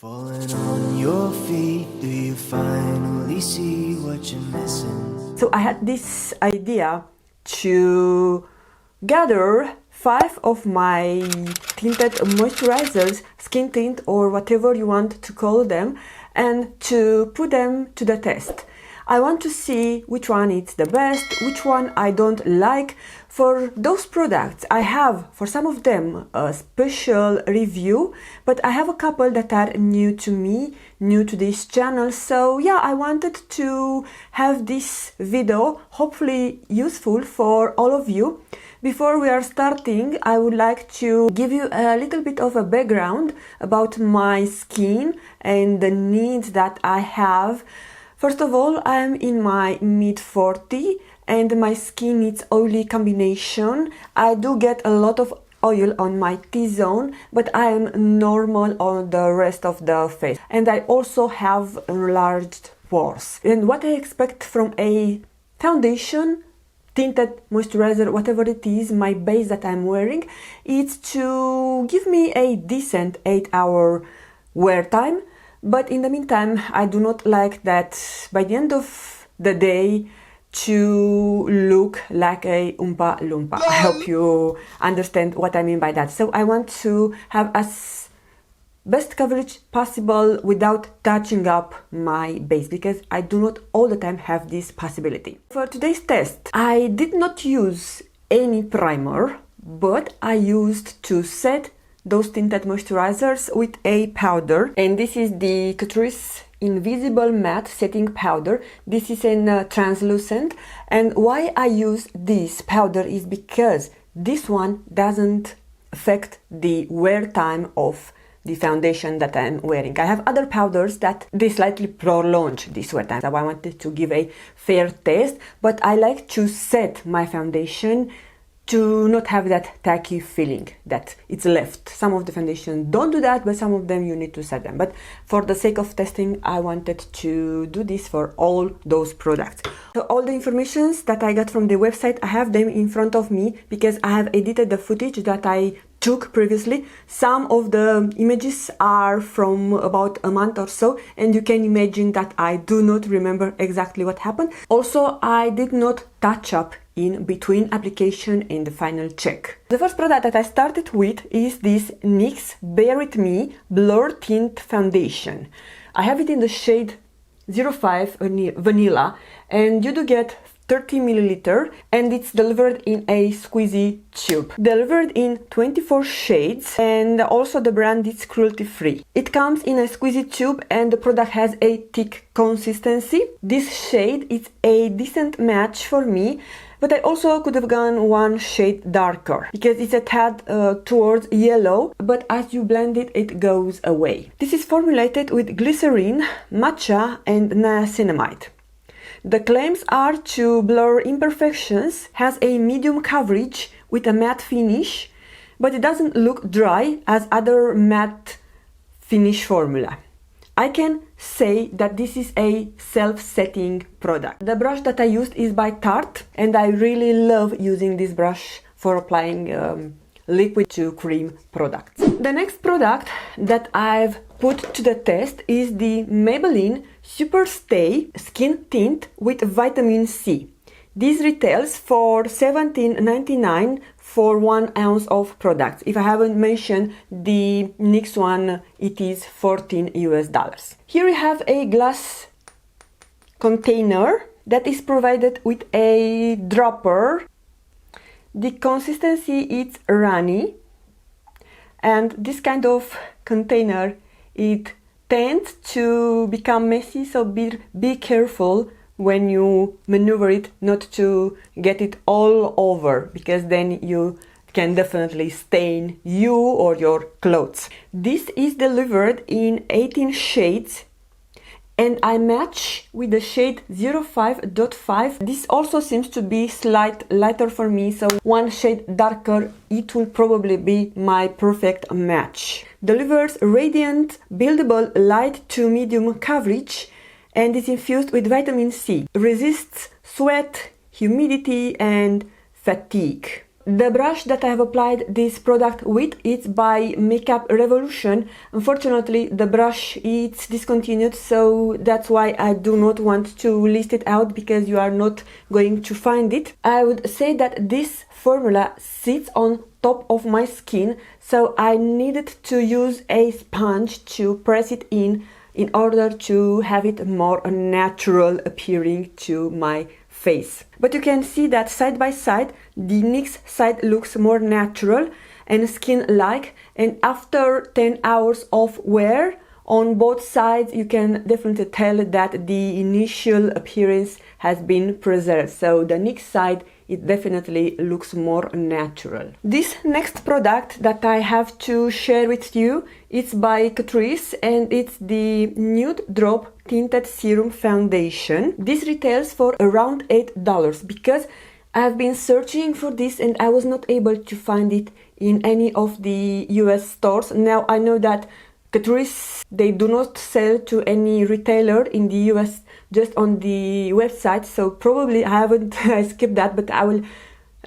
Falling on your feet, do you finally see what you're missing? So I had this idea to gather 5 of my tinted moisturizers, skin tint or whatever you want to call them, and to put them to the test. I want to see which one is the best, which one I don't like. For those products, I have, for some of them, a special review, but I have a couple that are new to me, new to this channel. So yeah, I wanted to have this video hopefully useful for all of you. Before we are starting, I would like to give you a little bit of a background about my skin and the needs that I have. First of all, I am in my mid-40 and my skin needs oily combination. I do get a lot of oil on my T-zone, but I am normal on the rest of the face. And I also have enlarged pores. And what I expect from a foundation, tinted moisturizer, whatever it is, my base that I'm wearing, is to give me a decent 8-hour wear time. But in the meantime, I do not like that by the end of the day to look like a Oompa Loompa. I hope you understand what I mean by that. So I want to have as best coverage possible without touching up my base, because I do not all the time have this possibility. For today's test, I did not use any primer, but I used to set those tinted moisturizers with a powder, and this is the Catrice Invisible Matte Setting Powder. This is a translucent, and why I use this powder is because this one doesn't affect the wear time of the foundation that I'm wearing. I have other powders that they slightly prolong this wear time, so I wanted to give a fair test, but I like to set my foundation to not have that tacky feeling that it's left. Some of the foundations don't do that, but some of them you need to set them. But for the sake of testing, I wanted to do this for all those products. So all the informations that I got from the website, I have them in front of me because I have edited the footage that I took previously. Some of the images are from about a month or so, and you can imagine that I do not remember exactly what happened. Also, I did not touch up in between application and the final check. The first product that I started with is this NYX Bear With Me Blur Tint Foundation. I have it in the shade 05 Vanilla, and you do get 30 milliliter, and it's delivered in a squeezy tube. Delivered in 24 shades, and also the brand is cruelty free. It comes in a squeezy tube and the product has a thick consistency. This shade is a decent match for me, but I also could have gone one shade darker because it's a tad towards yellow, but as you blend it, it goes away. This is formulated with glycerin, matcha and niacinamide. The claims are to blur imperfections, has a medium coverage with a matte finish, but it doesn't look dry as other matte finish formula. I can say that this is a self-setting product. The brush that I used is by Tarte, and I really love using this brush for applying liquid to cream products. The next product that I've put to the test is the Maybelline Super Stay Skin Tint with Vitamin C. This retails for $17.99 for 1 ounce of products. If I haven't mentioned the NYX one, it is $14 US. Here we have a glass container that is provided with a dropper. The consistency is runny, and this kind of container, it tends to become messy, so be careful when you maneuver it not to get it all over, because then you can definitely stain you or your clothes. This is delivered in 18 shades, and I match with the shade 05.5. This also seems to be slightly lighter for me, so one shade darker, it will probably be my perfect match. Delivers radiant, buildable light to medium coverage, and is infused with vitamin C. Resists sweat, humidity and fatigue. The brush that I have applied this product with is by Makeup Revolution. Unfortunately, the brush is discontinued, so that's why I do not want to list it out, because you are not going to find it. I would say that this formula sits on top of my skin, so I needed to use a sponge to press it in order to have it more natural appearing to my face. But you can see that side by side, the NYX side looks more natural and skin-like, and after 10 hours of wear on both sides, you can definitely tell that the initial appearance has been preserved. So the NYX side, it definitely looks more natural. This next product that I have to share with you, it's by Catrice, and it's the Nude Drop Tinted Serum Foundation. This retails for around $8 because I've been searching for this and I was not able to find it in any of the US stores. Now I know that Catrice, they do not sell to any retailer in the US, just on the website, so probably I haven't skipped that, but I will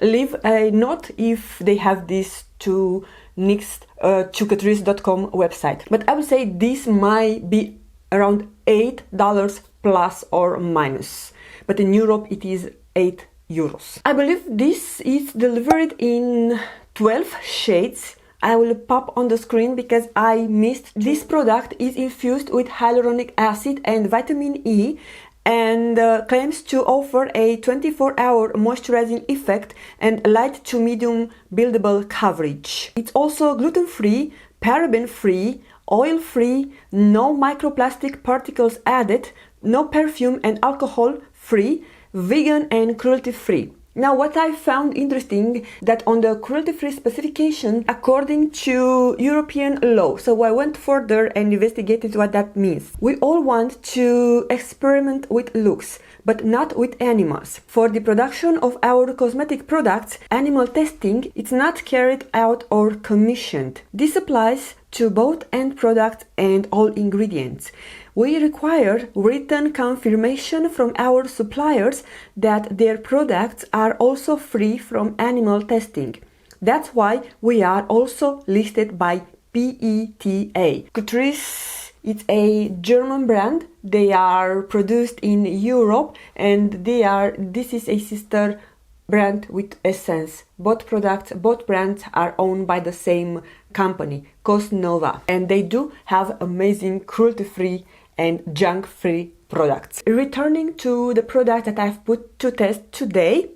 leave a note if they have this to NYX, to Catrice.com website. But I would say this might be around $8 plus or minus, but in Europe it is €8. I believe this is delivered in 12 shades. I will pop on the screen because I missed. This product is infused with hyaluronic acid and vitamin E and claims to offer a 24-hour moisturizing effect and light to medium buildable coverage. It's also gluten-free, paraben-free, oil-free, no microplastic particles added, no perfume and alcohol-free, vegan and cruelty-free. Now, what I found interesting, that on the cruelty-free specification, according to European law, so I went further and investigated what that means. We all want to experiment with looks, but not with animals. For the production of our cosmetic products, animal testing is not carried out or commissioned. This applies to both end products and all ingredients. We require written confirmation from our suppliers that their products are also free from animal testing. That's why we are also listed by PETA. Catrice is a German brand. They are produced in Europe, and this is a sister brand with Essence. Both brands are owned by the same company, Cosnova, and they do have amazing cruelty-free and junk-free products. Returning to the product that I've put to test today,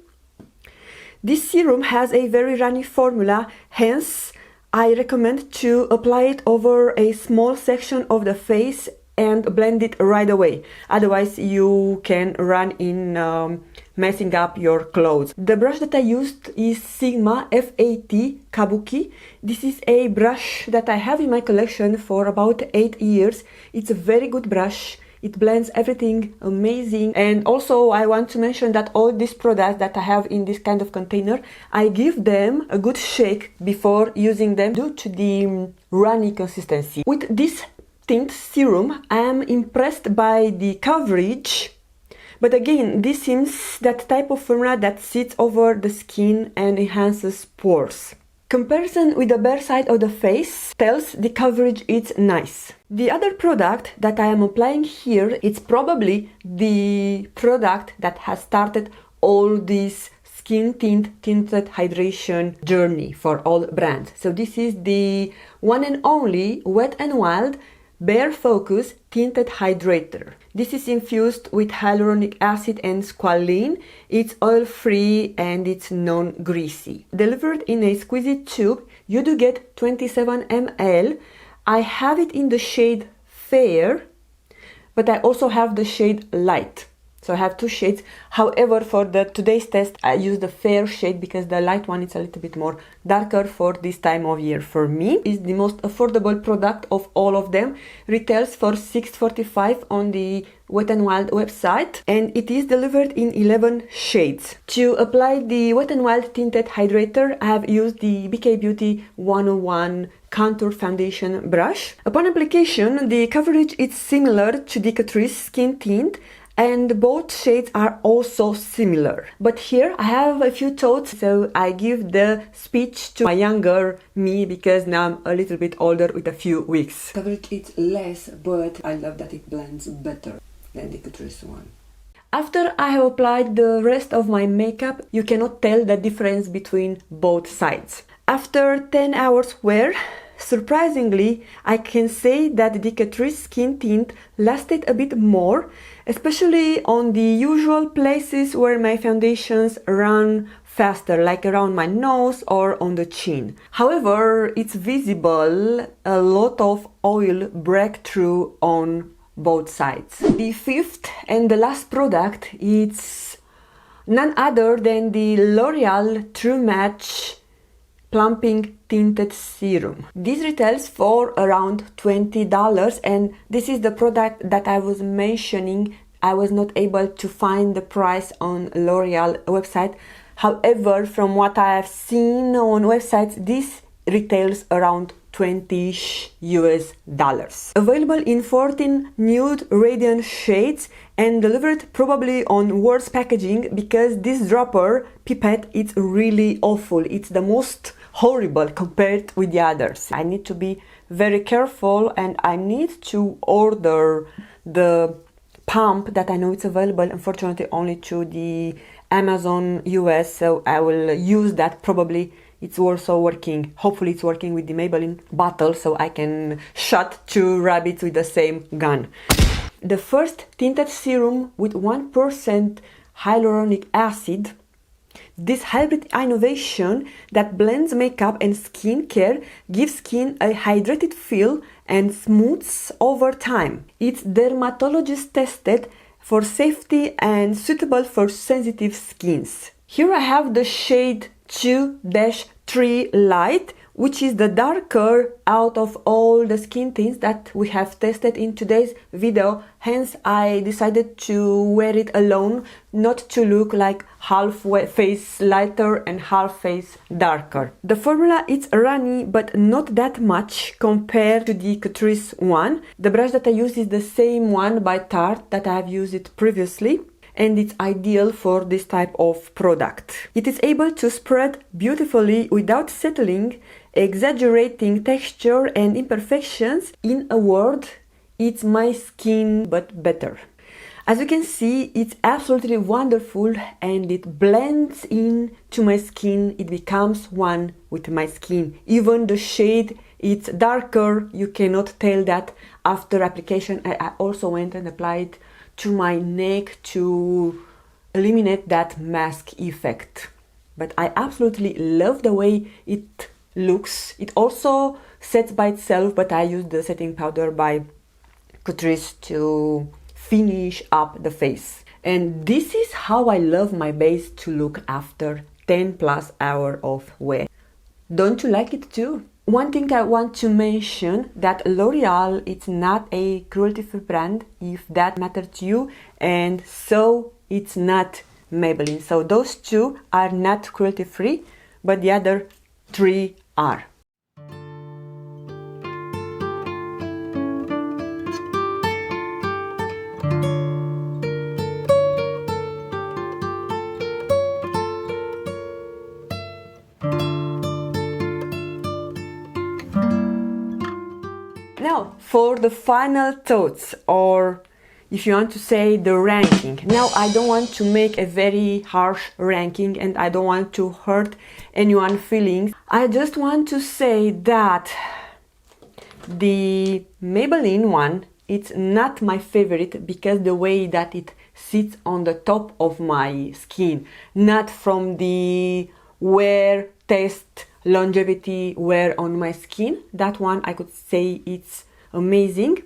this serum has a very runny formula, hence I recommend to apply it over a small section of the face and blend it right away. Otherwise you can run in messing up your clothes. The brush that I used is Sigma F80 Kabuki. This is a brush that I have in my collection for about 8 years. It's a very good brush. It blends everything amazing. And also I want to mention that all these products that I have in this kind of container, I give them a good shake before using them due to the runny consistency. With this Tint serum, I am impressed by the coverage, but again, this seems that type of formula that sits over the skin and enhances pores. Comparison with the bare side of the face tells the coverage is nice. The other product that I am applying here, it's probably the product that has started all this skin tint tinted hydration journey for all brands. So this is the one and only Wet n Wild Bare Focus Tinted Hydrator. This is infused with hyaluronic acid and squalene. It's oil-free and it's non-greasy. Delivered in a squeezy tube, you do get 27 ml. I have it in the shade Fair, but I also have the shade Light. So I have two shades. However, for today's test, I used the fair shade because the light one is a little bit more darker for this time of year. For me, it's the most affordable product of all of them. Retails for $6.45 on the Wet n Wild website, and it is delivered in 11 shades. To apply the Wet n Wild Tinted Hydrator, I have used the BK Beauty 101 Contour Foundation brush. Upon application, the coverage is similar to the Catrice Skin Tint. and both shades are also similar. But here I have a few thoughts, so I give the speech to my younger me because now I'm a little bit older with a few weeks. Coverage is less, but I love that it blends better than the Catrice one. After I have applied the rest of my makeup, you cannot tell the difference between both sides. After 10 hours wear, surprisingly, I can say that the Catrice skin tint lasted a bit more, especially on the usual places where my foundations run faster, like around my nose or on the chin. However, it's visible a lot of oil breakthrough on both sides. The fifth and the last product is none other than the L'Oreal True Match Plumping Tinted Serum. This retails for around $20, and this is the product that I was mentioning. I was not able to find the price on L'Oreal website. However, from what I have seen on websites, this retails around $20-ish US. Available in 14 nude radiant shades and delivered probably on worse packaging because this dropper pipette is really awful. It's the most horrible compared with the others. I need to be very careful, and I need to order the pump that I know it's available, unfortunately only to the Amazon US, so I will use that. Probably it's also working, hopefully it's working with the Maybelline bottle, so I can shot 2 rabbits with the same gun. The first tinted serum with 1% hyaluronic acid. This hybrid innovation that blends makeup and skincare gives skin a hydrated feel and smooths over time. It's dermatologist tested for safety and suitable for sensitive skins. Here I have the shade 2-3 Light, which is the darker out of all the skin tints that we have tested in today's video. Hence I decided to wear it alone, not to look like half face lighter and half face darker. The formula is runny but not that much compared to the Catrice one. The brush that I use is the same one by Tarte that I have used it previously, and it's ideal for this type of product. It is able to spread beautifully without settling, exaggerating texture and imperfections. In a word, it's my skin but better. As you can see, it's absolutely wonderful and it blends into my skin. It becomes one with my skin. Even the shade, it's darker. You cannot tell that after application. I also went and applied to my neck to eliminate that mask effect. But I absolutely love the way it looks. It also sets by itself, but I use the setting powder by Catrice to finish up the face. And this is how I love my base to look after 10 plus hours of wear. Don't you like it too? One thing I want to mention, that L'Oreal it's not a cruelty-free brand, if that matters to you, and so it's not Maybelline. So those two are not cruelty-free, but the other 3 are. Now, for the final thoughts, or if you want to say the ranking. Now, I don't want to make a very harsh ranking and I don't want to hurt anyone's feelings. I just want to say that the Maybelline one, it's not my favorite because the way that it sits on the top of my skin, not from the wear test longevity wear on my skin. That one I could say it's amazing,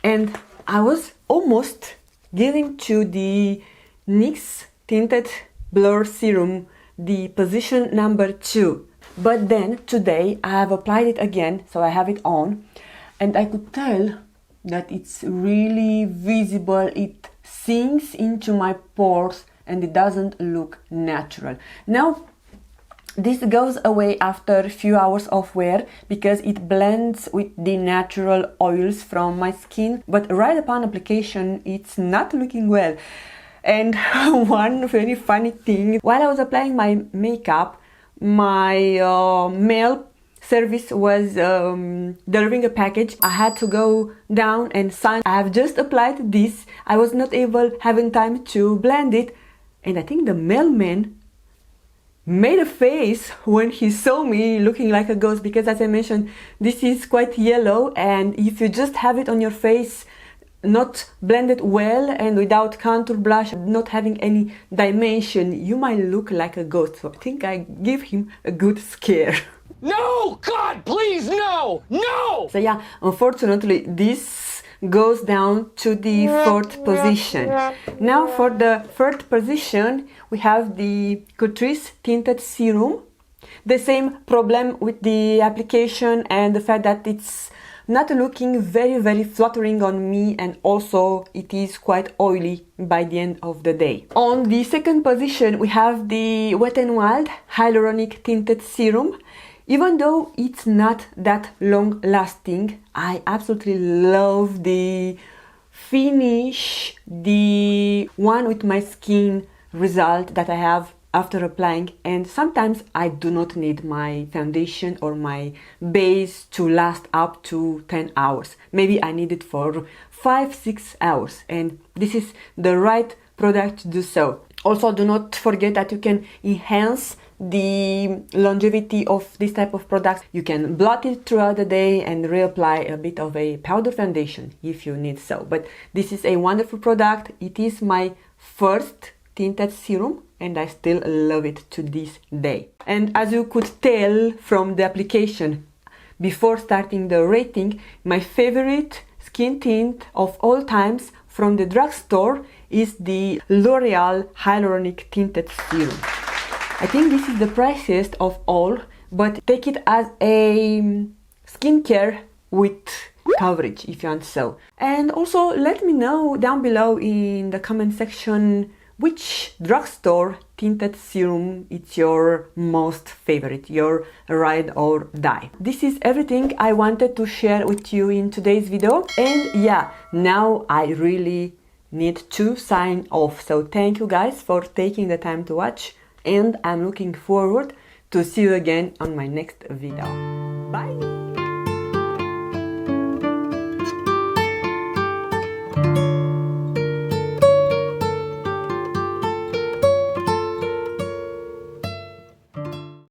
and I was almost giving to the NYX Tinted Blur Serum the position number 2, but then today I have applied it again, so I have it on and I could tell that it's really visible. It sinks into my pores and it doesn't look natural. Now this goes away after a few hours of wear because it blends with the natural oils from my skin, but right upon application it's not looking well. And one very funny thing, while I was applying my makeup, my mail service was delivering a package. I had to go down and sign. I have just applied this. I was not having time to blend it, and I think the mailman made a face when he saw me looking like a ghost, because as I mentioned, this is quite yellow, and if you just have it on your face not blended well and without contour blush, not having any dimension, you might look like a ghost. So I think I give him a good scare. No! God, please, no! No! So yeah, unfortunately this goes down to the fourth position. Now for the third position we have the Catrice Tinted Serum. The same problem with the application and the fact that it's not looking very flattering on me, and also it is quite oily by the end of the day. On the second position we have the Wet n Wild Hyaluronic Tinted Serum. Even though it's not that long lasting, I absolutely love the finish, the one with my skin result that I have after applying. And sometimes I do not need my foundation or my base to last up to 10 hours. Maybe I need it for 5-6 hours, and this is the right product to do so. Also, do not forget that you can enhance the longevity of this type of products. You can blot it throughout the day and reapply a bit of a powder foundation if you need so. But this is a wonderful product. It is my first tinted serum and I still love it to this day. And as you could tell from the application, before starting the rating, my favorite skin tint of all times from the drugstore is the L'Oreal Hyaluronic Tinted Serum. I think this is the priciest of all, but take it as a skincare with coverage if you want so. And also let me know down below in the comment section which drugstore tinted serum is your most favorite, your ride or die. This is everything I wanted to share with you in today's video. And yeah, now I really need to sign off. So thank you guys for taking the time to watch, and I'm looking forward to see you again on my next video. Bye!